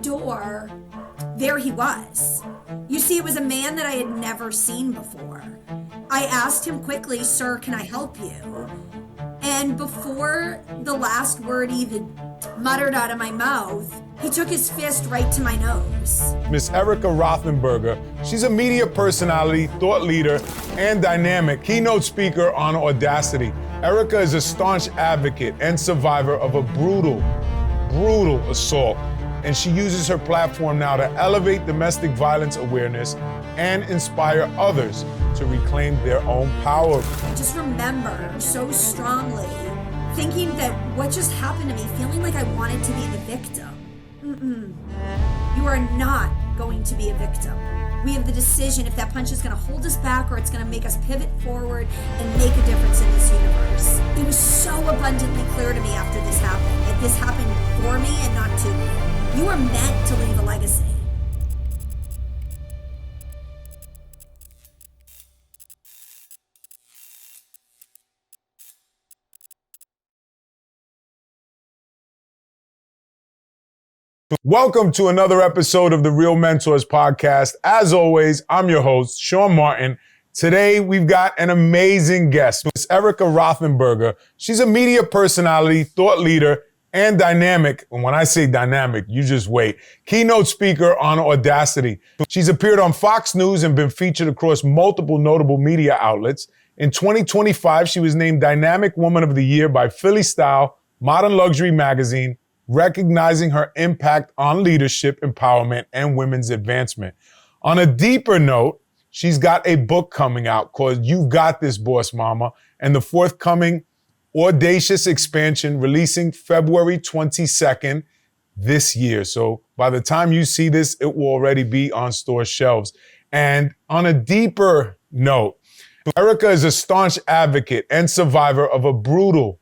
door, there he was. You see, it was a man that I had never seen before. I asked him quickly, "Sir, can I help you?" And before the last word even muttered out of my mouth, he took his fist right to my nose. Miss Erika Rothenberger, she's a media personality, thought leader, and dynamic keynote speaker on Audacity. Erika is a staunch advocate and survivor of a brutal assault, and she uses her platform now to elevate domestic violence awareness and inspire others to reclaim their own power. I just remember so strongly thinking that what just happened to me, feeling like I wanted to be the victim. You are not going to be a victim. We have the decision if that punch is going to hold us back or it's going to make us pivot forward and make a difference in this universe. It was so abundantly clear to me after this happened that this happened for me and not to me. You are meant to leave a legacy. Welcome to another episode of the Real Mentors Podcast. As always, I'm your host, Sean Martin. Today, we've got an amazing guest, Miss Erika Rothenberger. She's a media personality, thought leader, and dynamic. And when I say dynamic, you just wait. Keynote speaker on Audacity. She's appeared on Fox News and been featured across multiple notable media outlets. In 2025, she was named Dynamic Woman of the Year by Philly Style, Modern Luxury Magazine, recognizing her impact on leadership, empowerment, and women's advancement. On a deeper note, she's got a book coming out called You've Got This, Boss Mama, and the forthcoming Audacious Expansion releasing February 22nd this year. So by the time you see this, it will already be on store shelves. And on a deeper note, Erika is a staunch advocate and survivor of a brutal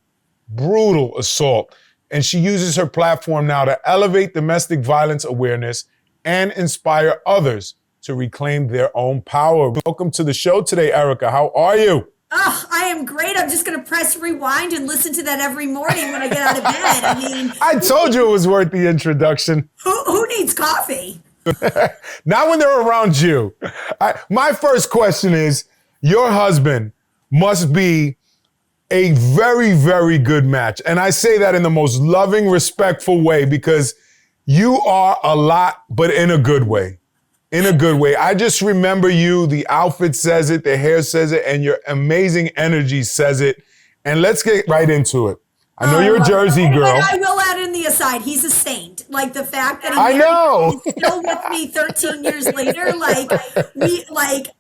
assault. And she uses her platform now to elevate domestic violence awareness and inspire others to reclaim their own power. Welcome to the show today, Erika. How are you? Oh, I am great. I'm just going to press rewind and listen to that every morning when I get out of bed. I mean, I told you it was worth the introduction. Who needs coffee? Not when they're around you. My first question is, your husband must be a very, very good match. And I say that in the most loving, respectful way because you are a lot, but in a good way. In a good way. I just remember you, the outfit says it, the hair says it, and your amazing energy says it. And let's get right into it. I know you're a Jersey girl. And I will add in the aside, he's a saint. Like the fact that he's still with me 13 years later,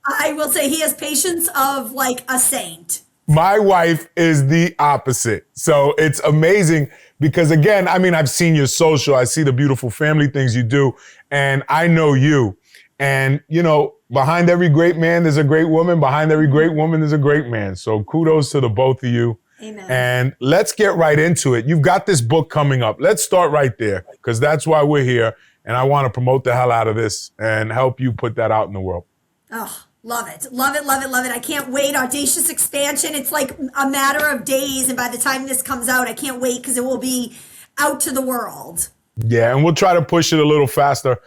I will say he has patience of like a saint. My wife is the opposite. So it's amazing because, again, I mean, I've seen your social. I see the beautiful family things you do, and I know you. And, you know, behind every great man, there's a great woman. Behind every great woman, there's a great man. So kudos to the both of you. Amen. And let's get right into it. You've got this book coming up. Let's start right there because that's why we're here. And I want to promote the hell out of this and help you put that out in the world. Oh, love it. Love it, love it, love it. I can't wait. Audacious Expansion. It's like a matter of days. And by the time this comes out, I can't wait because it will be out to the world. Yeah, and we'll try to push it a little faster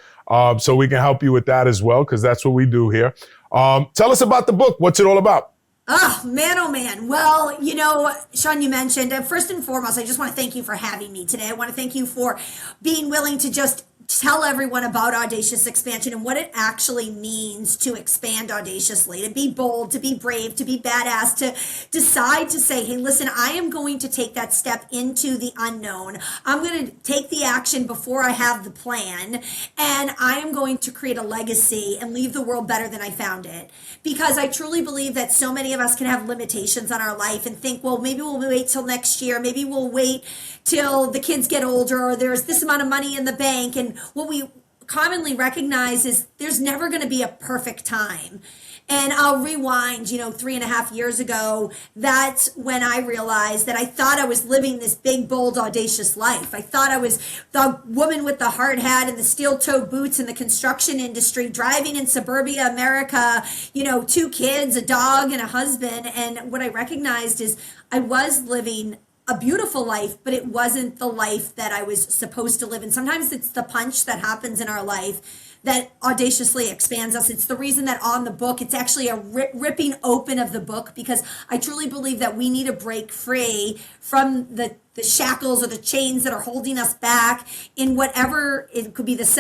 so we can help you with that as well because that's what we do here. Tell us about the book. What's it all about? Oh, man. Well, you know, Sean, you mentioned, first and foremost, I just want to thank you for having me today. I want to thank you for being willing to just tell everyone about Audacious Expansion and what it actually means to expand audaciously, to be bold, to be brave, to be badass, to decide to say, hey, listen, I am going to take that step into the unknown. I'm going to take the action before I have the plan, and I am going to create a legacy and leave the world better than I found it. Because I truly believe that so many of us can have limitations on our life and think, well, maybe we'll wait till next year. Maybe we'll wait till the kids get older or there's this amount of money in the bank. And what we commonly recognize is there's never going to be a perfect time. And I'll rewind, 3.5 years ago, that's when I realized that I thought I was living this big, bold, audacious life. I thought I was the woman with the hard hat and the steel-toed boots in the construction industry, driving in suburbia America, 2 kids, a dog, and a husband. And what I recognized is I was living a beautiful life, but it wasn't the life that I was supposed to live. And sometimes it's the punch that happens in our life that audaciously expands us. It's the reason that on the book, it's actually a ripping open of the book, because I truly believe that we need to break free from the shackles or the chains that are holding us back in whatever it could be, the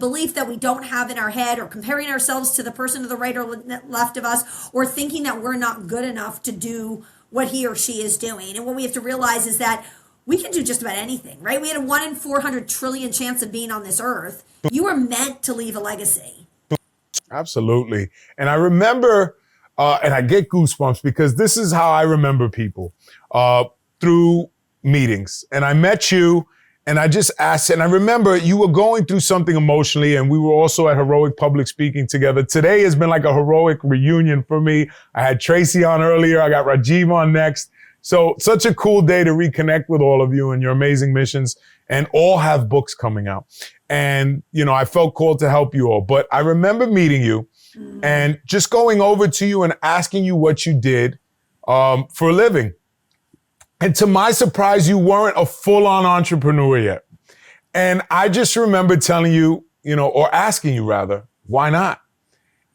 belief that we don't have in our head, or comparing ourselves to the person to the right or left of us, or thinking that we're not good enough to do what he or she is doing. And what we have to realize is that we can do just about anything, right? We had a 1 in 400 trillion chance of being on this earth. You were meant to leave a legacy. Absolutely. And I remember, and I get goosebumps because this is how I remember people through meetings. And I met you, and I just asked, and I remember you were going through something emotionally, and we were also at Heroic Public Speaking together. Today has been like a heroic reunion for me. I had Tracy on earlier. I got Rajiv on next. So such a cool day to reconnect with all of you and your amazing missions, and all have books coming out. And, I felt called to help you all. But I remember meeting you and just going over to you and asking you what you did for a living. And to my surprise, you weren't a full-on entrepreneur yet. And I just remember telling you, or asking you rather, why not?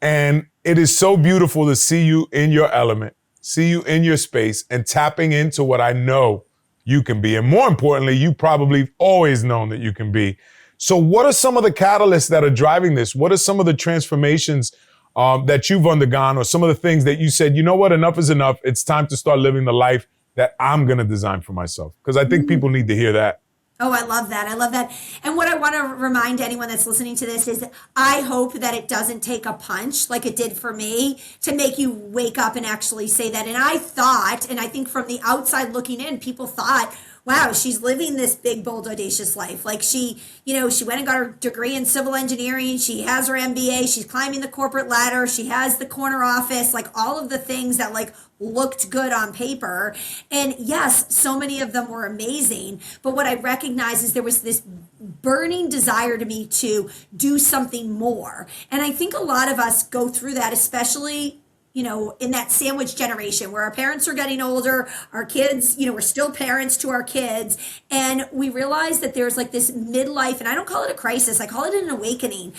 And it is so beautiful to see you in your element, see you in your space, and tapping into what I know you can be. And more importantly, you probably always known that you can be. So what are some of the catalysts that are driving this? What are some of the transformations that you've undergone, or some of the things that you said, you know what, enough is enough. It's time to start living the life that I'm going to design for myself? Because I think people need to hear that. Oh, I love that. I love that. And what I want to remind anyone that's listening to this is that I hope that it doesn't take a punch like it did for me to make you wake up and actually say that. And I thought, and I think from the outside looking in, people thought, wow, she's living this big, bold, audacious life. Like she went and got her degree in civil engineering. She has her MBA. She's climbing the corporate ladder. She has the corner office, like all of the things that looked good on paper. And yes, so many of them were amazing. But what I recognized is there was this burning desire to me to do something more. And I think a lot of us go through that, especially in that sandwich generation where our parents are getting older, our kids, we're still parents to our kids. And we realize that there's this midlife, and I don't call it a crisis, I call it an awakening.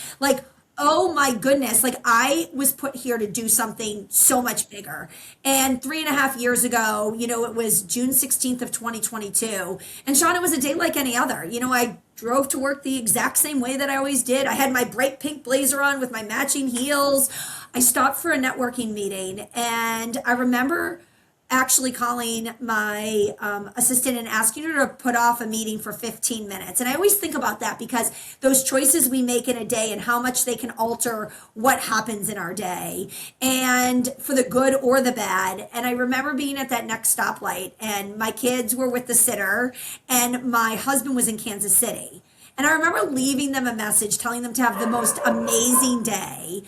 Oh my goodness, I was put here to do something so much bigger. And 3.5 years ago, it was June 16th of 2022. And Sean, it was a day like any other. I drove to work the exact same way that I always did. I had my bright pink blazer on with my matching heels. I stopped for a networking meeting, and I remember actually calling my assistant and asking her to put off a meeting for 15 minutes. And I always think about that, because those choices we make in a day and how much they can alter what happens in our day, and for the good or the bad. And I remember being at that next stoplight, and my kids were with the sitter, and my husband was in Kansas City. And I remember leaving them a message telling them to have the most amazing day.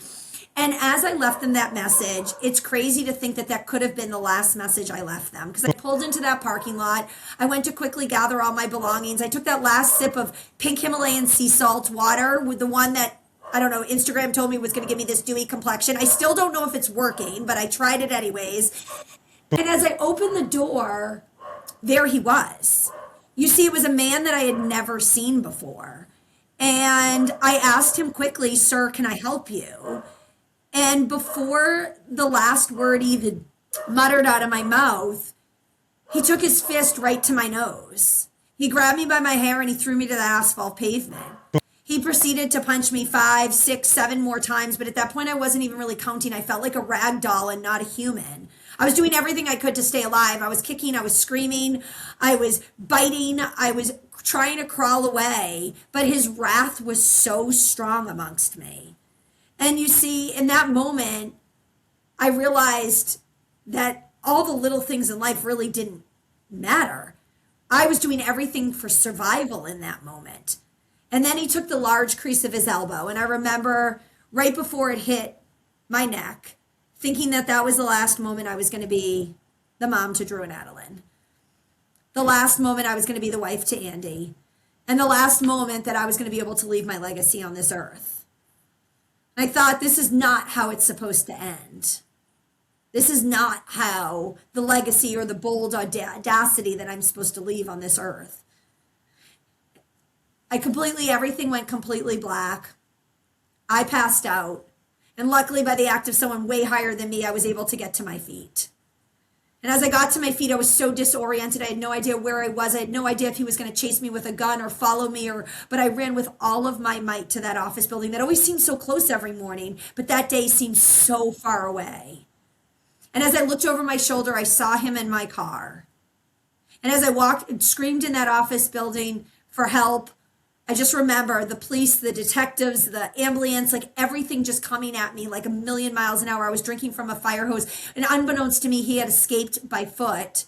And as I left them that message, it's crazy to think that that could have been the last message I left them, because I pulled into that parking lot. I went to quickly gather all my belongings. I took that last sip of pink Himalayan sea salt water, with the one that, I don't know, Instagram told me was going to give me this dewy complexion. I still don't know if it's working, but I tried it anyways. And as I opened the door, there he was. You see, it was a man that I had never seen before. And I asked him quickly, "Sir, can I help you?" And before the last word even muttered out of my mouth, he took his fist right to my nose. He grabbed me by my hair and he threw me to the asphalt pavement. He proceeded to punch me 5, 6, 7 more times, but at that point I wasn't even really counting. I felt like a rag doll and not a human. I was doing everything I could to stay alive. I was kicking, I was screaming, I was biting, I was trying to crawl away, but his wrath was so strong amongst me. And you see, in that moment, I realized that all the little things in life really didn't matter. I was doing everything for survival in that moment. And then he took the large crease of his elbow. And I remember right before it hit my neck, thinking that that was the last moment I was going to be the mom to Drew and Adeline. The last moment I was going to be the wife to Andy. And the last moment that I was going to be able to leave my legacy on this earth. I thought, this is not how it's supposed to end. This is not how the legacy or the bold audacity that I'm supposed to leave on this earth. Everything went completely black. I passed out. And luckily, by the act of someone way higher than me, I was able to get to my feet. And as I got to my feet, I was so disoriented. I had no idea where I was. I had no idea if he was going to chase me with a gun or follow me, but I ran with all of my might to that office building that always seemed so close every morning, but that day seemed so far away. And as I looked over my shoulder, I saw him in my car. And as I walked and screamed in that office building for help, I just remember the police, the detectives, the ambulance, like everything just coming at me like a million miles an hour. I was drinking from a fire hose. And unbeknownst to me, he had escaped by foot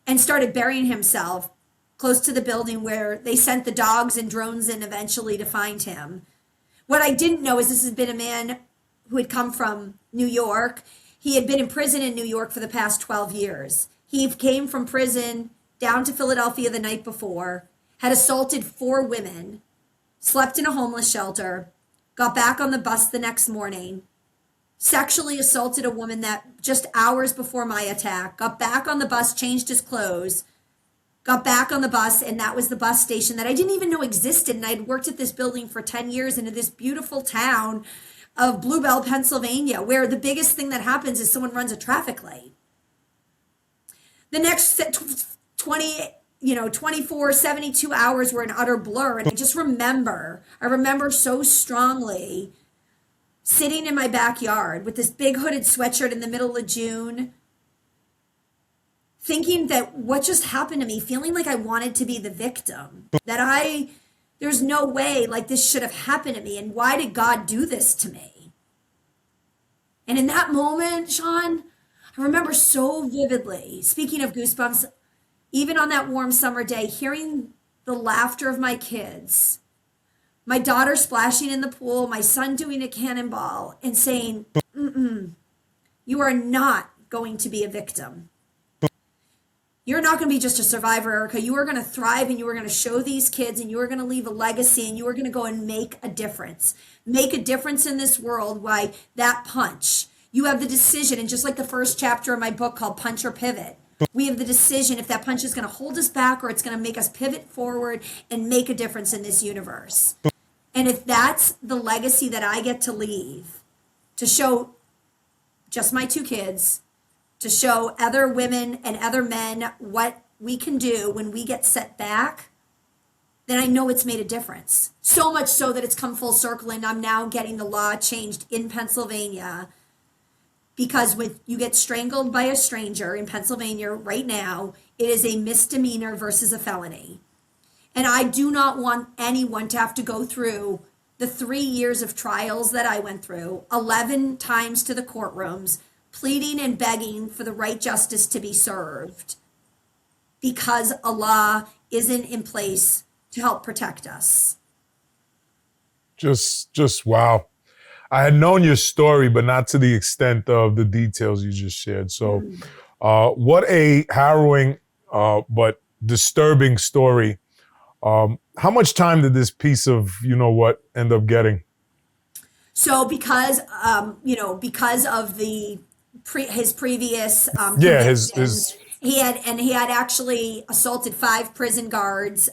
and started burying himself close to the building where they sent the dogs and drones in eventually to find him. What I didn't know is this had been a man who had come from New York. He had been in prison in New York for the past 12 years. He came from prison down to Philadelphia the night before, had assaulted 4 women, slept in a homeless shelter, got back on the bus the next morning, sexually assaulted a woman that just hours before my attack, got back on the bus, changed his clothes, got back on the bus, and that was the bus station that I didn't even know existed. And I'd worked at this building for 10 years in this beautiful town of Bluebell, Pennsylvania, where the biggest thing that happens is someone runs a traffic light. The next 24, 72 hours were an utter blur. And I remember so strongly sitting in my backyard with this big hooded sweatshirt in the middle of June, thinking that what just happened to me, feeling like I wanted to be the victim, there's no way like this should have happened to me. And why did God do this to me? And in that moment, Sean, I remember so vividly, speaking of goosebumps, even on that warm summer day, hearing the laughter of my kids, my daughter splashing in the pool, my son doing a cannonball and saying, you are not going to be a victim. You're not going to be just a survivor, Erika. You are going to thrive and you are going to show these kids and you are going to leave a legacy and you are going to go and make a difference. Make a difference in this world. Why that punch? You have the decision. And just like the first chapter of my book called Punch or Pivot, we have the decision if that punch is going to hold us back or it's going to make us pivot forward and make a difference in this universe. And if that's the legacy that I get to leave, to show just my 2 kids, to show other women and other men what we can do when we get set back, then I know it's made a difference. So much so that it's come full circle and I'm now getting the law changed in Pennsylvania, because when you get strangled by a stranger in Pennsylvania right now, it is a misdemeanor versus a felony. And I do not want anyone to have to go through the 3 years of trials that I went through, 11 times to the courtrooms, pleading and begging for the right justice to be served, because a law isn't in place to help protect us. Just wow. I had known your story, but not to the extent of the details you just shared. So what a harrowing but disturbing story. How much time did this piece of end up getting? So because of his previous his he had actually assaulted 5 prison guards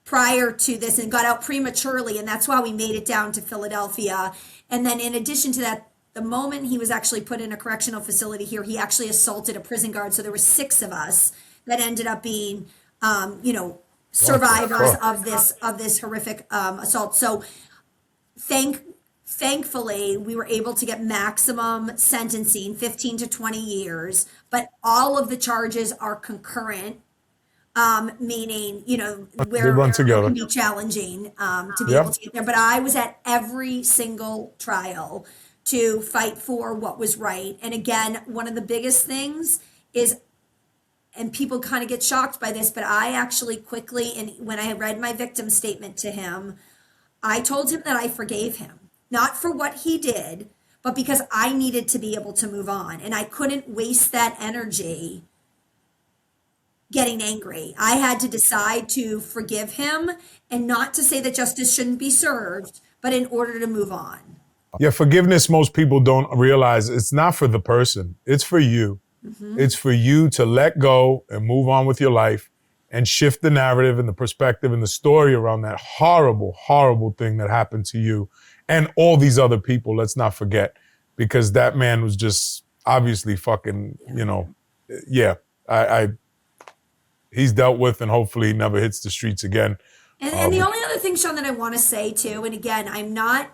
prior to this and got out prematurely, and that's why we made it down to Philadelphia. And then in addition to that, the moment he was actually put in a correctional facility here, he actually assaulted a prison guard. So there were 6 of us that ended up being survivors of this horrific assault. So thankfully, we were able to get maximum sentencing, 15 to 20 years, but all of the charges are concurrent, meaning, where run together. It can be challenging to be able to get there. But I was at every single trial to fight for what was right. And again, one of the biggest things is, and people kind of get shocked by this, but I actually quickly, and when I read my victim statement to him, I told him that I forgave him. Not for what he did, but because I needed to be able to move on. And I couldn't waste that energy getting angry. I had to decide to forgive him, and not to say that justice shouldn't be served, but in order to move on. Yeah, forgiveness, most people don't realize it's not for the person. It's for you. It's for you to let go and move on with your life and shift the narrative and the perspective and the story around that horrible, horrible thing that happened to you and all these other people. Let's not forget, because that man was just obviously fucking, he's dealt with and hopefully never hits the streets again. And the only other thing, Sean, that I want to say too, and again, I'm not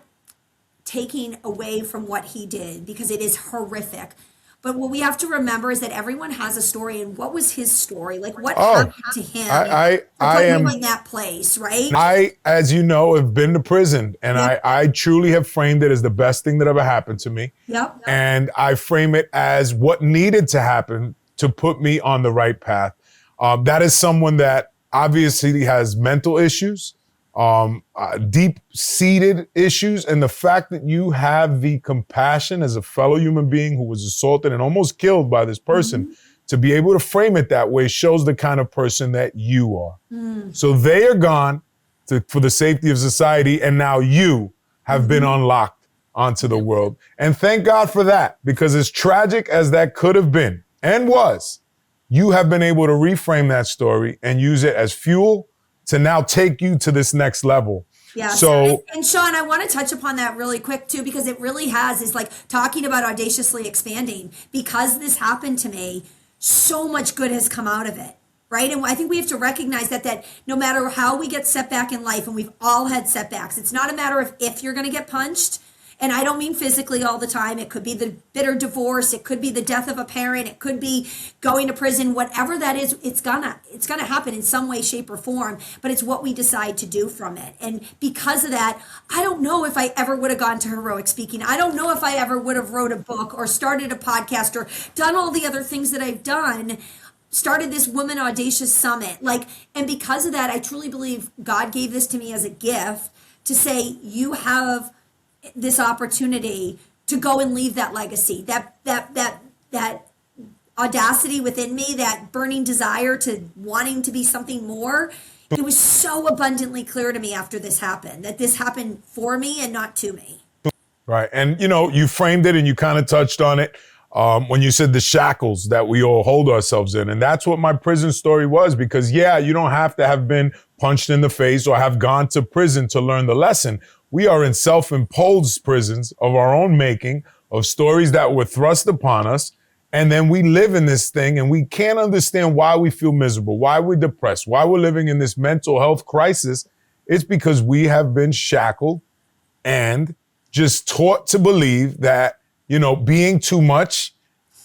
taking away from what he did because it is horrific. But what we have to remember is that everyone has a story, and what was his story? Like, what happened to him? I am in that place, right? I, as you know, have been to prison, and I truly have framed it as the best thing that ever happened to me. Yep. And I frame it as what needed to happen to put me on the right path. That is someone that obviously has mental issues, deep-seated issues, and the fact that you have the compassion as a fellow human being who was assaulted and almost killed by this person to be able to frame it that way shows the kind of person that you are. So they are gone for the safety of society, and now you have been unlocked onto the world. And thank God for that, because as tragic as that could have been and was, you have been able to reframe that story and use it as fuel to now take you to this next level. Yeah. So, and Sean, I want to touch upon that really quick too, because it really is like talking about audaciously expanding. Because this happened to me, so much good has come out of it, right? And I think we have to recognize that no matter how we get setback in life, and we've all had setbacks, it's not a matter of if you're going to get punched. And I don't mean physically all the time. It could be the bitter divorce. It could be the death of a parent. It could be going to prison. Whatever that is, it's gonna happen in some way, shape, or form. But it's what we decide to do from it. And because of that, I don't know if I ever would have gone to heroic speaking. I don't know if I ever would have wrote a book or started a podcast or done all the other things that I've done. Started this Women Audacious Summit. And because of that, I truly believe God gave this to me as a gift to say, you have this opportunity to go and leave that legacy, that audacity within me, that burning desire to wanting to be something more. It was so abundantly clear to me after this happened, that this happened for me and not to me. right. And, you framed it and you kind of touched on it when you said the shackles that we all hold ourselves in. And that's what my prison story was, because, you don't have to have been punched in the face or have gone to prison to learn the lesson. We are in self-imposed prisons of our own making, of stories that were thrust upon us. And then we live in this thing and we can't understand why we feel miserable, why we're depressed, why we're living in this mental health crisis. It's because we have been shackled and just taught to believe that, being too much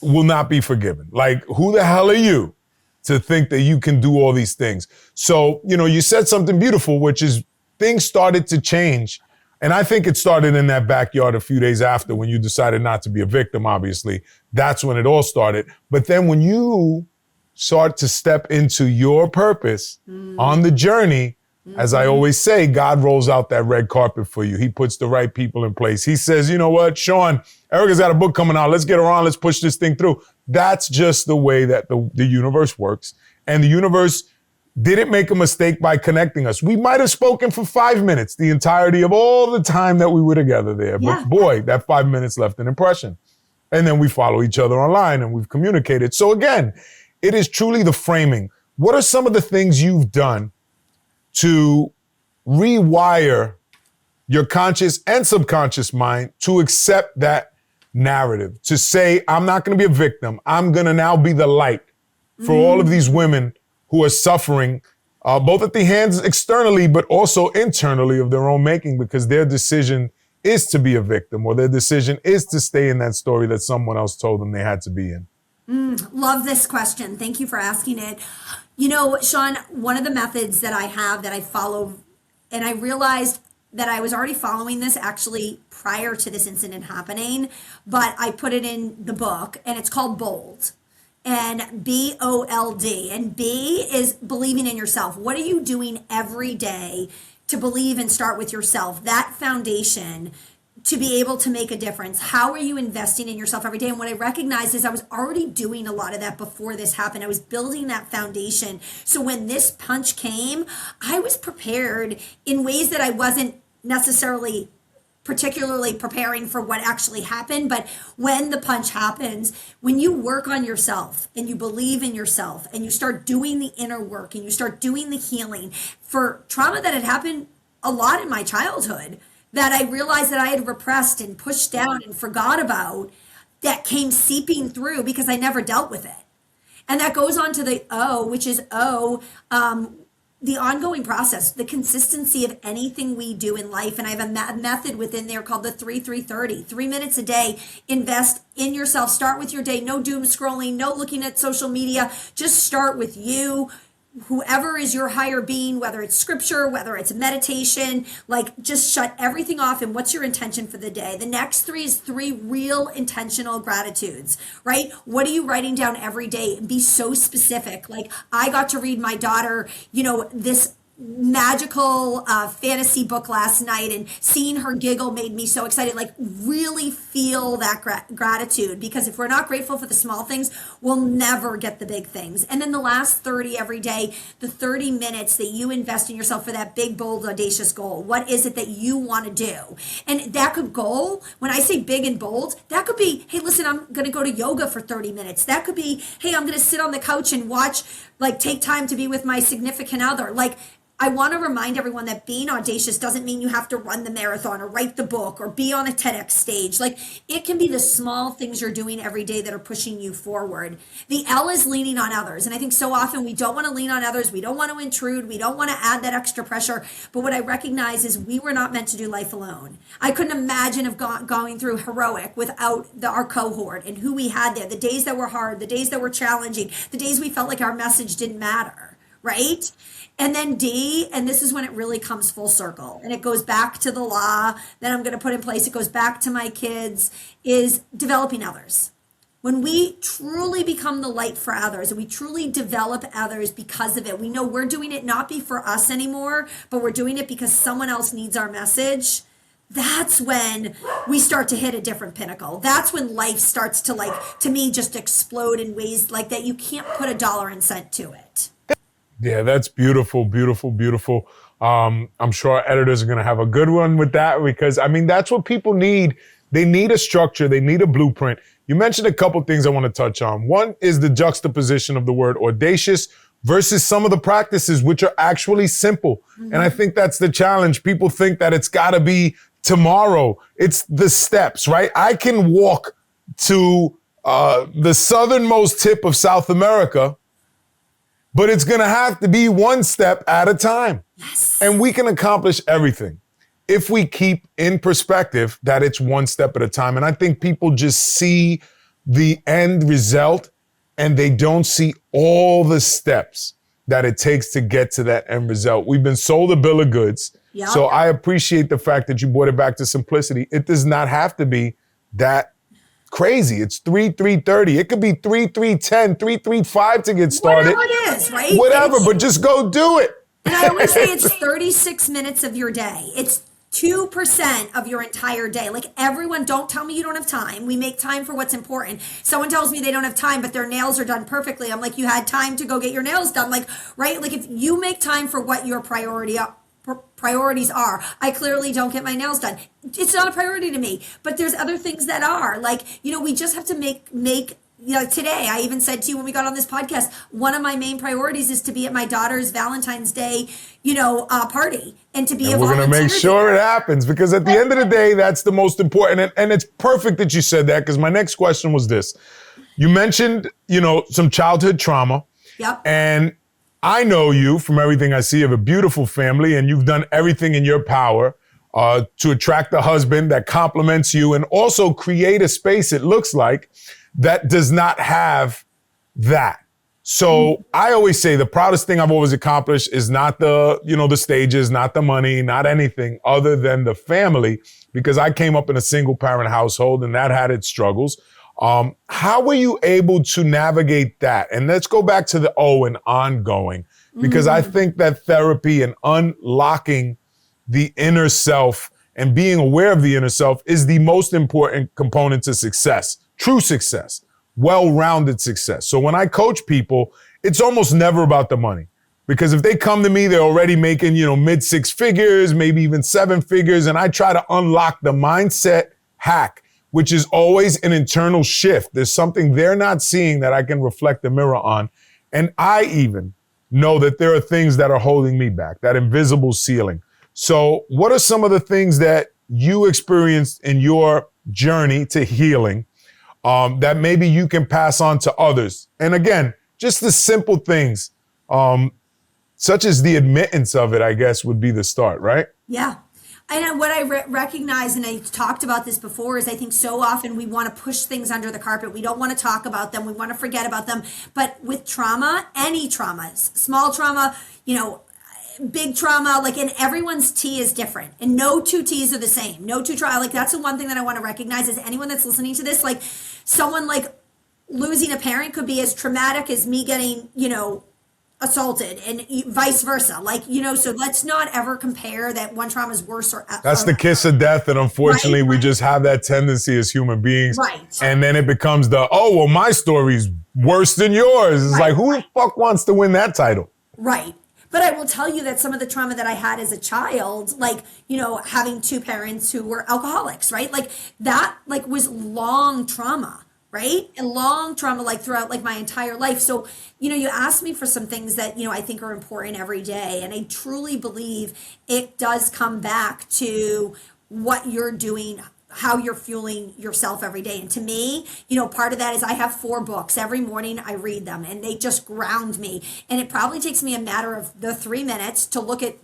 will not be forgiven. Like, who the hell are you to think that you can do all these things? So, you said something beautiful, which is things started to change. And I think it started in that backyard a few days after, when you decided not to be a victim, obviously. That's when it all started. But then when you start to step into your purpose on the journey, as I always say, God rolls out that red carpet for you. He puts the right people in place. He says, you know what, Sean, Erika's got a book coming out. Let's get her on. Let's push this thing through. That's just the way that the universe works. And the universe didn't make a mistake by connecting us. We might have spoken for 5 minutes, the entirety of all the time that we were together there. But boy, that 5 minutes left an impression. And then we follow each other online and we've communicated. So again, it is truly the framing. What are some of the things you've done to rewire your conscious and subconscious mind to accept that narrative, to say, I'm not going to be a victim. I'm going to now be the light for all of these women who are suffering, both at the hands externally, but also internally of their own making, because their decision is to be a victim, or their decision is to stay in that story that someone else told them they had to be in. Love this question. Thank you for asking it. Sean, one of the methods that I have that I follow, and I realized that I was already following this actually prior to this incident happening, but I put it in the book, and it's called BOLD. And BOLD. And B is believing in yourself. What are you doing every day to believe and start with yourself? That foundation to be able to make a difference. How are you investing in yourself every day? And what I recognized is I was already doing a lot of that before this happened. I was building that foundation. So when this punch came, I was prepared in ways that I wasn't necessarily particularly preparing for what actually happened. But when the punch happens, when you work on yourself and you believe in yourself and you start doing the inner work and you start doing the healing for trauma that had happened a lot in my childhood, that I realized that I had repressed and pushed down and forgot about, that came seeping through because I never dealt with it. And that goes on to the O, which is the ongoing process, the consistency of anything we do in life. And I have a method within there called the 3-3-30. 3 minutes a day, invest in yourself. Start with your day. No doom scrolling, no looking at social media. Just start with you. Whoever is your higher being, whether it's scripture, whether it's meditation, like just shut everything off. And what's your intention for the day? The next 3 is 3 real intentional gratitudes, right? What are you writing down every day? And be so specific. Like, I got to read my daughter, this magical fantasy book last night, and seeing her giggle made me so excited. Like, really feel that gratitude, because if we're not grateful for the small things, we'll never get the big things. And then the last 30 every day, the 30 minutes that you invest in yourself for that big, bold, audacious goal. What is it that you want to do? And that could goal, when I say big and bold, that could be, hey, listen, I'm going to go to yoga for 30 minutes. That could be, hey, I'm going to sit on the couch and watch, like, take time to be with my significant other. Like, I want to remind everyone that being audacious doesn't mean you have to run the marathon or write the book or be on a TEDx stage. Like, it can be the small things you're doing every day that are pushing you forward. The L is leaning on others. And I think so often we don't want to lean on others. We don't want to intrude. We don't want to add that extra pressure. But what I recognize is we were not meant to do life alone. I couldn't imagine of going through heroic without our cohort and who we had there. The days that were hard, the days that were challenging, the days we felt like our message didn't matter, right? And then D, and this is when it really comes full circle, and it goes back to the law that I'm going to put in place. It goes back to my kids, is developing others. When we truly become the light for others, and we truly develop others because of it, we know we're doing it not be for us anymore, but we're doing it because someone else needs our message. That's when we start to hit a different pinnacle. That's when life starts to, like, to me, just explode in ways like that you can't put a dollar and cent to it. Yeah, that's beautiful, beautiful, beautiful. I'm sure our editors are going to have a good one with that, because, I mean, that's what people need. They need a structure. They need a blueprint. You mentioned a couple things I want to touch on. One is the juxtaposition of the word audacious versus some of the practices, which are actually simple. Mm-hmm. And I think that's the challenge. People think that it's got to be tomorrow. It's the steps, right? I can walk to the southernmost tip of South America, but it's going to have to be one step at a time. Yes. And we can accomplish everything if we keep in perspective that it's one step at a time. And I think people just see the end result and they don't see all the steps that it takes to get to that end result. We've been sold a bill of goods. Yep. So I appreciate the fact that you brought it back to simplicity. It does not have to be that crazy. It's 3-3-30. It could be 3-3-10, 3-3-5 to get started. Whatever it is, right? Whatever, but just go do it. And I always say it's 36 minutes of your day. It's 2% of your entire day. Like, everyone, don't tell me you don't have time. We make time for what's important. Someone tells me they don't have time, but their nails are done perfectly. I'm like, you had time to go get your nails done. Like, right? Like, if you make time for what your priorities are. I clearly don't get my nails done. It's not a priority to me, but there's other things that are. Like, we just have to make today, I even said to you when we got on this podcast, one of my main priorities is to be at my daughter's Valentine's Day, party, and to be a volunteer. We're going to make sure it happens, because at the end of the day, that's the most important. And it's perfect that you said that, because my next question was this. You mentioned, some childhood trauma. Yep. And I know you from everything I see. You have a beautiful family, and you've done everything in your power to attract a husband that compliments you and also create a space, it looks like, that does not have that. So I always say the proudest thing I've always accomplished is not the stages, not the money, not anything other than the family, because I came up in a single parent household and that had its struggles. How were you able to navigate that? And let's go back to the O and ongoing, because I think that therapy and unlocking the inner self and being aware of the inner self is the most important component to success, true success, well-rounded success. So when I coach people, it's almost never about the money. Because if they come to me, they're already making, mid 6 figures, maybe even 7 figures. And I try to unlock the mindset hack, which is always an internal shift. There's something they're not seeing that I can reflect the mirror on. And I even know that there are things that are holding me back, that invisible ceiling. So what are some of the things that you experienced in your journey to healing that maybe you can pass on to others? And again, just the simple things, such as the admittance of it, I guess, would be the start, right? Yeah. And what I recognize, and I talked about this before, is I think so often we want to push things under the carpet. We don't want to talk about them. We want to forget about them. But with trauma, any traumas, small trauma, big trauma, and everyone's T is different. And no two T's are the same. No two trauma. That's the one thing that I want to recognize is anyone that's listening to this, someone losing a parent could be as traumatic as me getting, assaulted, and vice versa. So let's not ever compare that one trauma is worse or that's the kiss of death. And unfortunately, right. We just have that tendency as human beings. Right. And then it becomes my story's worse than yours. It's right. Who the fuck wants to win that title? Right. But I will tell you that some of the trauma that I had as a child, having 2 parents who were alcoholics, right? That was long trauma. Right? And long trauma, throughout my entire life. So, you asked me for some things that, I think are important every day. And I truly believe it does come back to what you're doing, how you're fueling yourself every day. And to me, part of that is I have 4 books. Every morning I read them and they just ground me. And it probably takes me a matter of the 3 minutes to look at,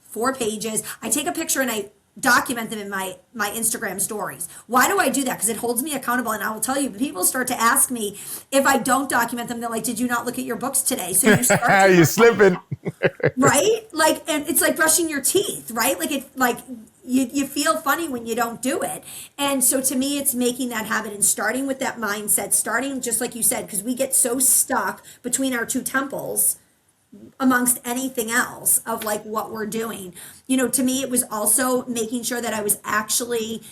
4 pages. I take a picture and I document them in my Instagram stories. Why do I do that? Because it holds me accountable. And I will tell you, people start to ask me if I don't document them. They're like, did you not look at your books today? So you start you're slipping. Right? And it's like brushing your teeth, right? You feel funny when you don't do it. And so to me, it's making that habit and starting with that mindset, starting just like you said, because we get so stuck between our 2 temples amongst anything else of what we're doing. To me, it was also making sure that I was actually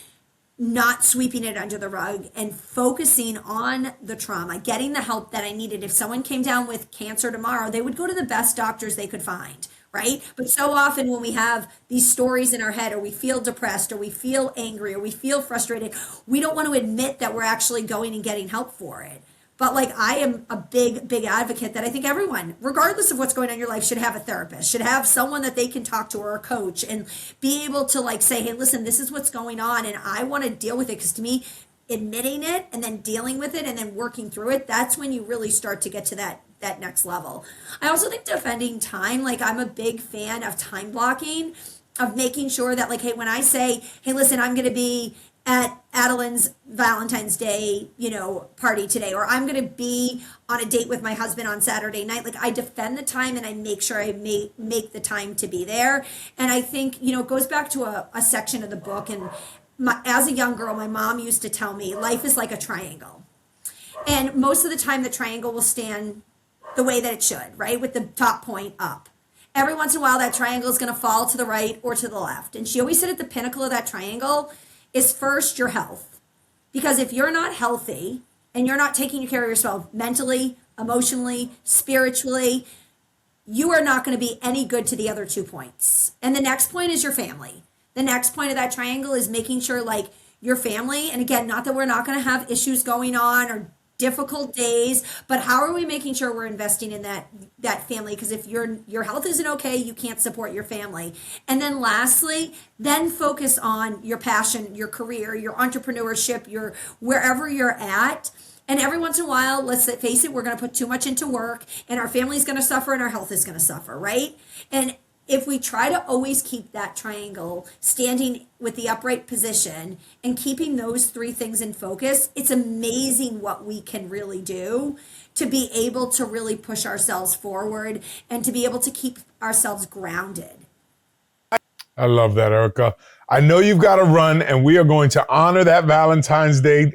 not sweeping it under the rug and focusing on the trauma, getting the help that I needed. If someone came down with cancer tomorrow, they would go to the best doctors they could find, right? But so often when we have these stories in our head, or we feel depressed, or we feel angry, or we feel frustrated, we don't want to admit that we're actually going and getting help for it. But I am a big advocate that I think everyone, regardless of what's going on in your life, should have a therapist, should have someone that they can talk to, or a coach, and be able to say, hey, listen, this is what's going on and I want to deal with it. Because to me, admitting it and then dealing with it and then working through it, that's when you really start to get to that next level. I also think defending time, I'm a big fan of time blocking, of making sure that hey, when I say, hey, listen, I'm going to be at Adeline's Valentine's Day, party today, or I'm going to be on a date with my husband on Saturday night. I defend the time and I make sure I make the time to be there. And I think, it goes back to a section of the book. And as a young girl, my mom used to tell me life is like a triangle. And most of the time the triangle will stand the way that it should, right? With the top point up. Every once in a while, that triangle is going to fall to the right or to the left. And she always said at the pinnacle of that triangle is first your health. Because if you're not healthy and you're not taking care of yourself mentally, emotionally, spiritually, you are not going to be any good to the other 2 points. And the next point is your family. The next point of that triangle is making sure your family, and again, not that we're not going to have issues going on or difficult days, but how are we making sure we're investing in that family? Because if your health isn't okay, you can't support your family. And then lastly, then focus on your passion, your career, your entrepreneurship, your wherever you're at. And every once in a while, let's face it, we're going to put too much into work and our family's going to suffer and our health is going to suffer, right? And if we try to always keep that triangle standing with the upright position and keeping those 3 things in focus, it's amazing what we can really do to be able to really push ourselves forward and to be able to keep ourselves grounded. I love that, Erika. I know you've got to run, and we are going to honor that Valentine's Day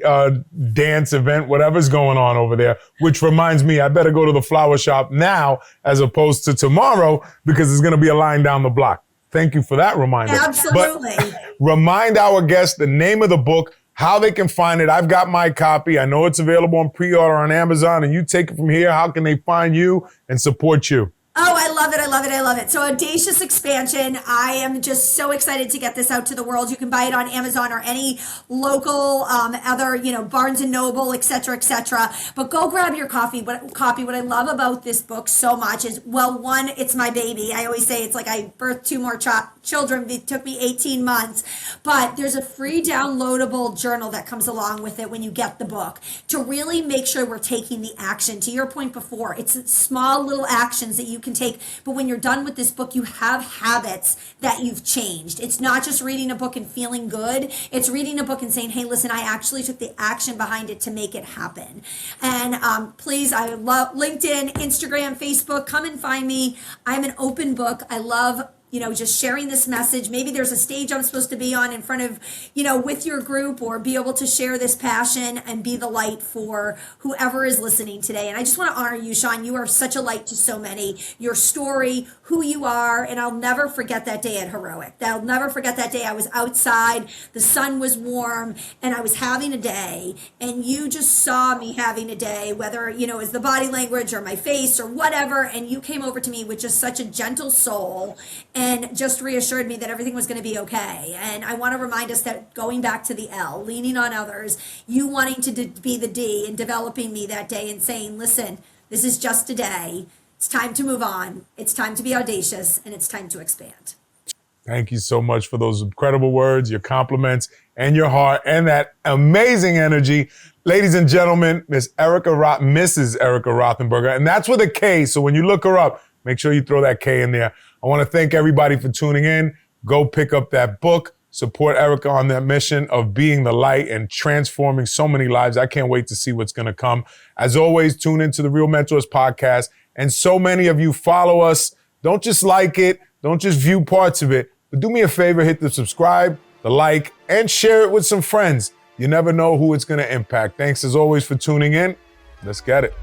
dance event, whatever's going on over there, which reminds me, I better go to the flower shop now as opposed to tomorrow because there's going to be a line down the block. Thank you for that reminder. Absolutely. But remind our guests the name of the book, how they can find it. I've got my copy. I know it's available on pre-order on Amazon, and you take it from here. How can they find you and support you? Oh, I love it. I love it. I love it. So Audacious Expansion. I am just so excited to get this out to the world. You can buy it on Amazon or any local other, Barnes and Noble, et cetera, et cetera. But go grab your copy. What I love about this book so much is, well, one, it's my baby. I always say it's like I birthed two more children. It took me 18 months. But there's a free downloadable journal that comes along with it when you get the book to really make sure we're taking the action. To your point before, it's small little actions that you can take, but when you're done with this book, you have habits that you've changed. It's not just reading a book and feeling good. It's reading a book and saying, hey, listen, I actually took the action behind it to make it happen. And please, I love LinkedIn, Instagram, Facebook. Come and find me. I'm an open book. I love just sharing this message. Maybe there's a stage I'm supposed to be on in front of, with your group, or be able to share this passion and be the light for whoever is listening today. And I just want to honor you, Sean. You are such a light to so many. Your story, who you are, and I'll never forget that day at Heroic. I'll never forget that day. I was outside, the sun was warm, and I was having a day, and you just saw me having a day, whether, it was the body language or my face or whatever, and you came over to me with just such a gentle soul and just reassured me that everything was going to be okay. And I want to remind us that going back to the L, leaning on others, you wanting to be the D and developing me that day and saying, listen, this is just a day. It's time to move on. It's time to be audacious, and it's time to expand. Thank you so much for those incredible words, your compliments, and your heart, and that amazing energy. Ladies and gentlemen, Mrs. Erika Rothenberger, and that's with a K, so when you look her up, make sure you throw that K in there. I want to thank everybody for tuning in. Go pick up that book. Support Erika on that mission of being the light and transforming so many lives. I can't wait to see what's going to come. As always, tune into the Real Mentors podcast. And so many of you follow us. Don't just like it. Don't just view parts of it. But do me a favor, hit the subscribe, the like, and share it with some friends. You never know who it's going to impact. Thanks as always for tuning in. Let's get it.